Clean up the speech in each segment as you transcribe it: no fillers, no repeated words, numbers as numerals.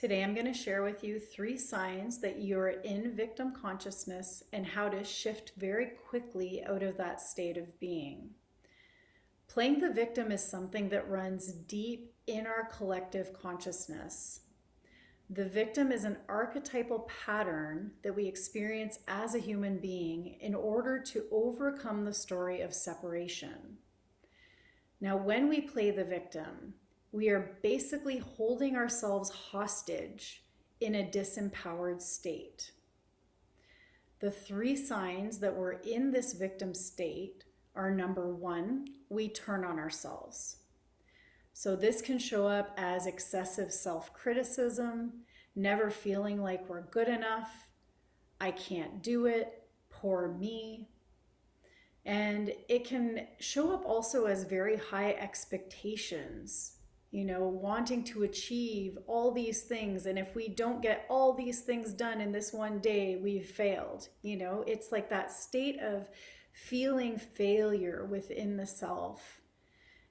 Today I'm going to share with you 3 signs that you're in victim consciousness and how to shift very quickly out of that state of being. Playing the victim is something that runs deep in our collective consciousness. The victim is an archetypal pattern that we experience as a human being in order to overcome the story of separation. Now, when we play the victim, we are basically holding ourselves hostage in a disempowered state. The 3 signs that we're in this victim state are: number 1, we turn on ourselves. So this can show up as excessive self-criticism, never feeling like we're good enough, I can't do it, poor me. And it can show up also as very high expectations, wanting to achieve all these things. And if we don't get all these things done in this one day, we've failed. It's like that state of feeling failure within the self.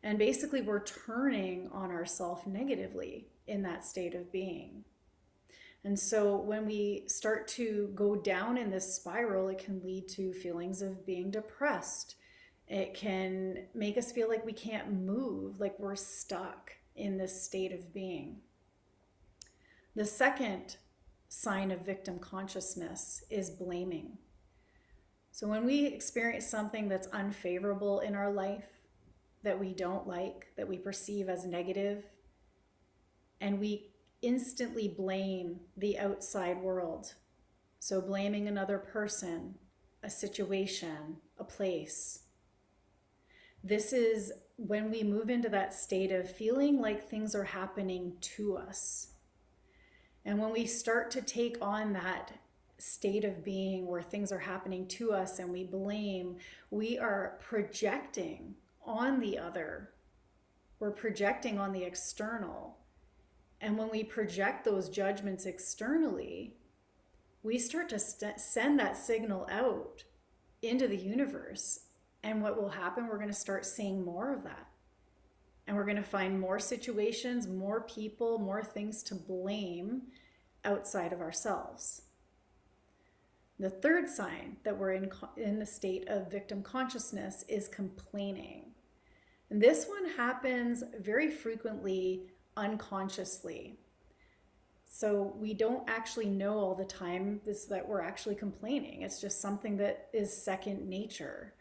And basically, we're turning on ourselves negatively in that state of being. And so when we start to go down in this spiral, it can lead to feelings of being depressed. It can make us feel like we can't move, like we're stuck in this state of being. The second sign of victim consciousness is blaming. So when we experience something that's unfavorable in our life, that we don't like, that we perceive as negative, and we instantly blame the outside world. So blaming another person, a situation, a place. This is when we move into that state of feeling like things are happening to us. And when we start to take on that state of being where things are happening to us and we blame, we are projecting on the other. We're projecting on the external. And when we project those judgments externally, we start to send that signal out into the universe. And what will happen, we're going to start seeing more of that. And we're going to find more situations, more people, more things to blame outside of ourselves. The third sign that we're in the state of victim consciousness is complaining. And this one happens very frequently unconsciously. So we don't actually know all the time that we're actually complaining. It's just something that is second nature.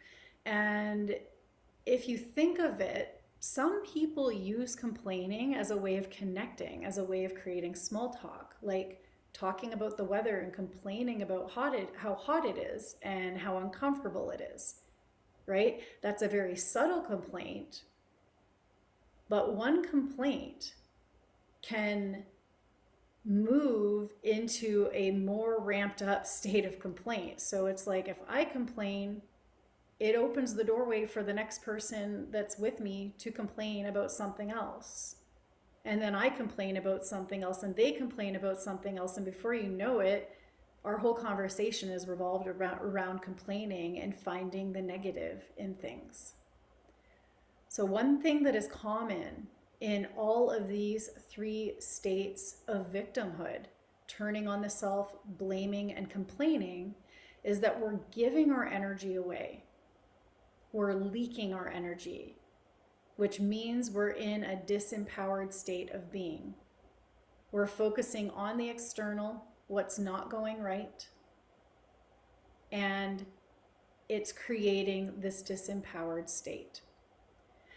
And if you think of it, some people use complaining as a way of connecting, as a way of creating small talk, like talking about the weather and complaining about how hot it is and how uncomfortable it is, right? That's a very subtle complaint, but one complaint can move into a more ramped up state of complaint. So it's like, if I complain, it opens the doorway for the next person that's with me to complain about something else. And then I complain about something else and they complain about something else. And before you know it, our whole conversation is revolved around complaining and finding the negative in things. So one thing that is common in all of these 3 states of victimhood, turning on the self, blaming, and complaining, is that we're giving our energy away. We're leaking our energy, which means we're in a disempowered state of being. We're focusing on the external, what's not going right, and it's creating this disempowered state.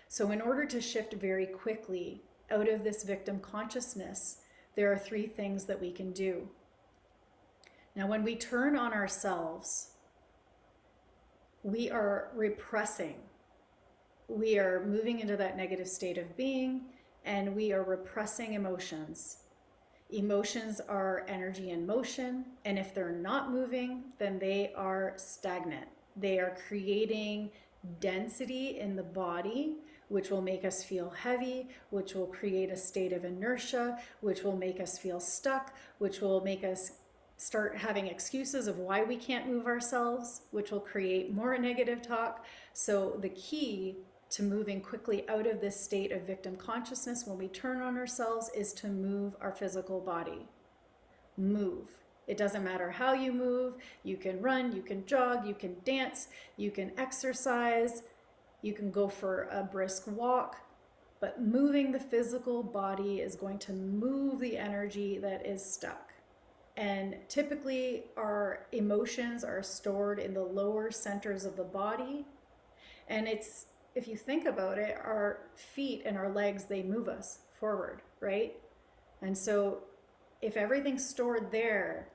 So in order to shift very quickly out of this victim consciousness, there are 3 things that we can do. Now, when we turn on ourselves, we are repressing. We are moving into that negative state of being, and we are repressing emotions. Emotions are energy in motion, and if they're not moving, then they are stagnant. They are creating density in the body, which will make us feel heavy, which will create a state of inertia, which will make us feel stuck, which will make us start having excuses of why we can't move ourselves, which will create more negative talk. So the key to moving quickly out of this state of victim consciousness when we turn on ourselves is to move our physical body. Move. It doesn't matter how you move. You can run, you can jog, you can dance, you can exercise, you can go for a brisk walk, but moving the physical body is going to move the energy that is stuck. And typically our emotions are stored in the lower centers of the body. And it's, if you think about it, our feet and our legs, they move us forward, right? And so if everything's stored there,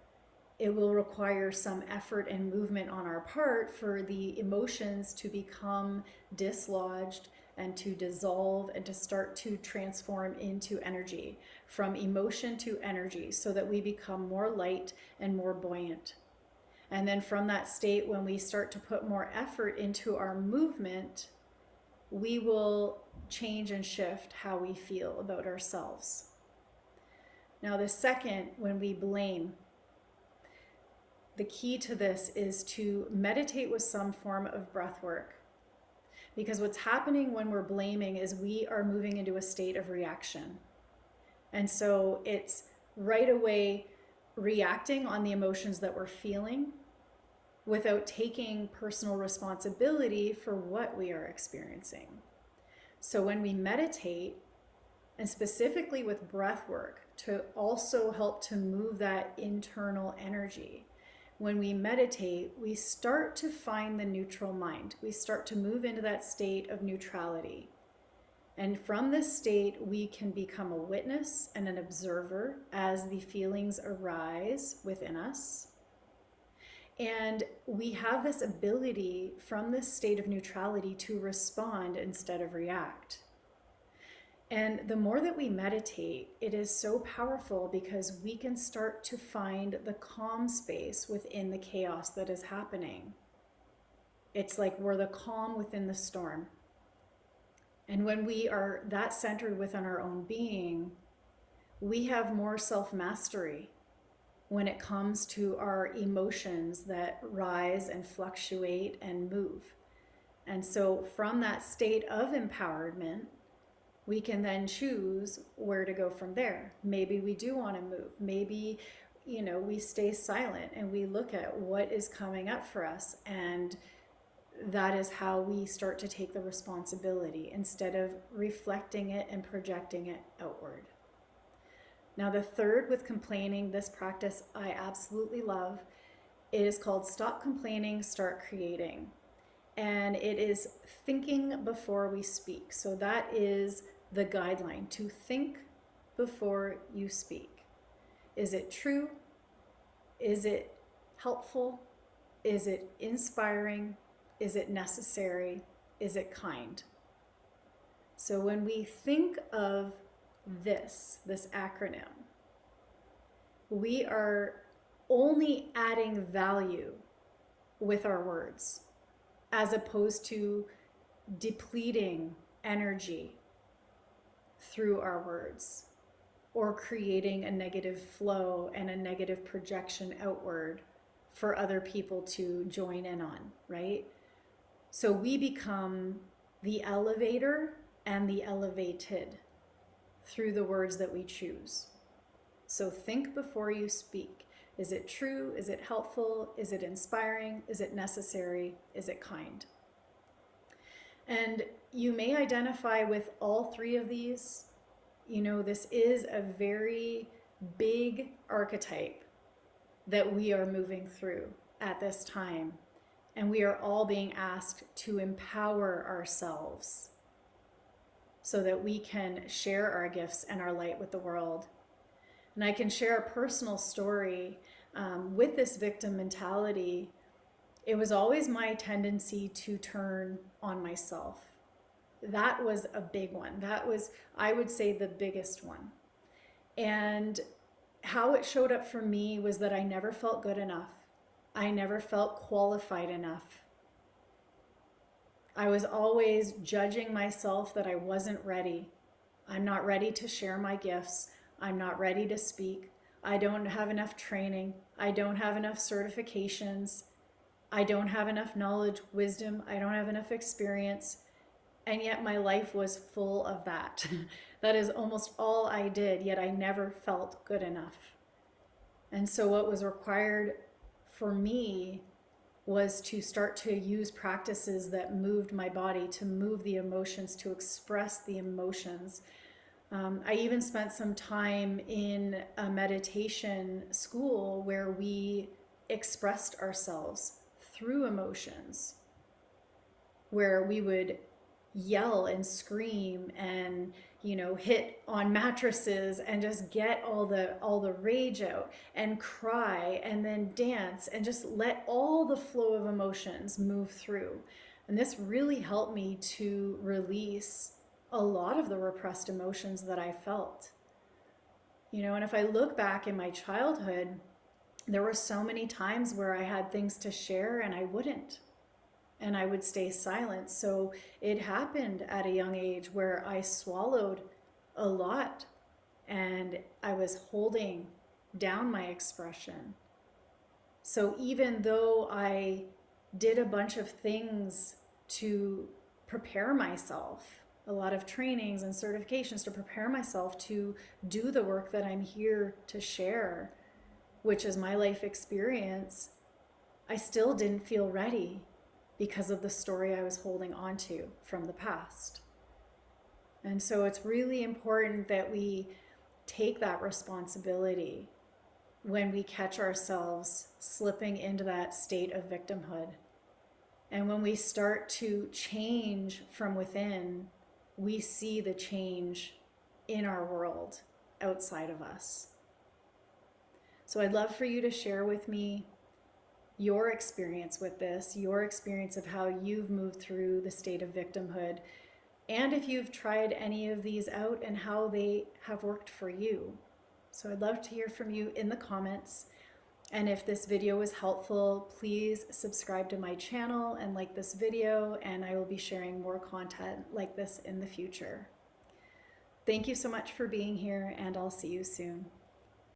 it will require some effort and movement on our part for the emotions to become dislodged and to dissolve and to start to transform into energy, from emotion to energy, so that we become more light and more buoyant. And then from that state, when we start to put more effort into our movement, we will change and shift how we feel about ourselves. Now, the second, when we blame, the key to this is to meditate with some form of breath work. Because what's happening when we're blaming is we are moving into a state of reaction. And so it's right away reacting on the emotions that we're feeling without taking personal responsibility for what we are experiencing. So when we meditate, and specifically with breath work, to also help to move that internal energy, when we meditate, we start to find the neutral mind. We start to move into that state of neutrality. And from this state, we can become a witness and an observer as the feelings arise within us. And we have this ability from this state of neutrality to respond instead of react. And the more that we meditate, it is so powerful because we can start to find the calm space within the chaos that is happening. It's like we're the calm within the storm. And when we are that centered within our own being, we have more self-mastery when it comes to our emotions that rise and fluctuate and move. And so from that state of empowerment, we can then choose where to go from there. Maybe we do want to move. Maybe, we stay silent and we look at what is coming up for us. And that is how we start to take the responsibility instead of reflecting it and projecting it outward. Now, the third with complaining, this practice I absolutely love. It is called Stop Complaining, Start Creating. And it is thinking before we speak. So that is the guideline, to think before you speak. Is it true? Is it helpful? Is it inspiring? Is it necessary? Is it kind? So when we think of this acronym, we are only adding value with our words, as opposed to depleting energy through our words, or creating a negative flow and a negative projection outward for other people to join in on, right? So we become the elevator and the elevated through the words that we choose. So think before you speak. Is it true? Is it helpful? Is it inspiring? Is it necessary? Is it kind? And you may identify with all three of these. This is a very big archetype that we are moving through at this time. And we are all being asked to empower ourselves so that we can share our gifts and our light with the world. And I can share a personal story with this victim mentality. It was always my tendency to turn on myself. That was a big one. That was, I would say, the biggest one. And how it showed up for me was that I never felt good enough. I never felt qualified enough. I was always judging myself that I wasn't ready. I'm not ready to share my gifts. I'm not ready to speak. I don't have enough training. I don't have enough certifications. I don't have enough knowledge, wisdom. I don't have enough experience. And yet my life was full of that. That is almost all I did, yet I never felt good enough. And so what was required for me was to start to use practices that moved my body, to move the emotions, to express the emotions. I even spent some time in a meditation school where we expressed ourselves through emotions, where we would yell and scream and hit on mattresses and just get all the rage out and cry and then dance and just let all the flow of emotions move through. And this really helped me to release a lot of the repressed emotions that I felt. And if I look back in my childhood, there were so many times where I had things to share and I wouldn't. And I would stay silent. So it happened at a young age where I swallowed a lot and I was holding down my expression. So even though I did a bunch of things to prepare myself, a lot of trainings and certifications to prepare myself to do the work that I'm here to share, which is my life experience, I still didn't feel ready because of the story I was holding on to from the past. And so it's really important that we take that responsibility when we catch ourselves slipping into that state of victimhood. And when we start to change from within, we see the change in our world outside of us. So I'd love for you to share with me your experience with this, your experience of how you've moved through the state of victimhood, and if you've tried any of these out and how they have worked for you. So I'd love to hear from you in the comments. And if this video was helpful, please subscribe to my channel and like this video, and I will be sharing more content like this in the future. Thank you so much for being here, and I'll see you soon.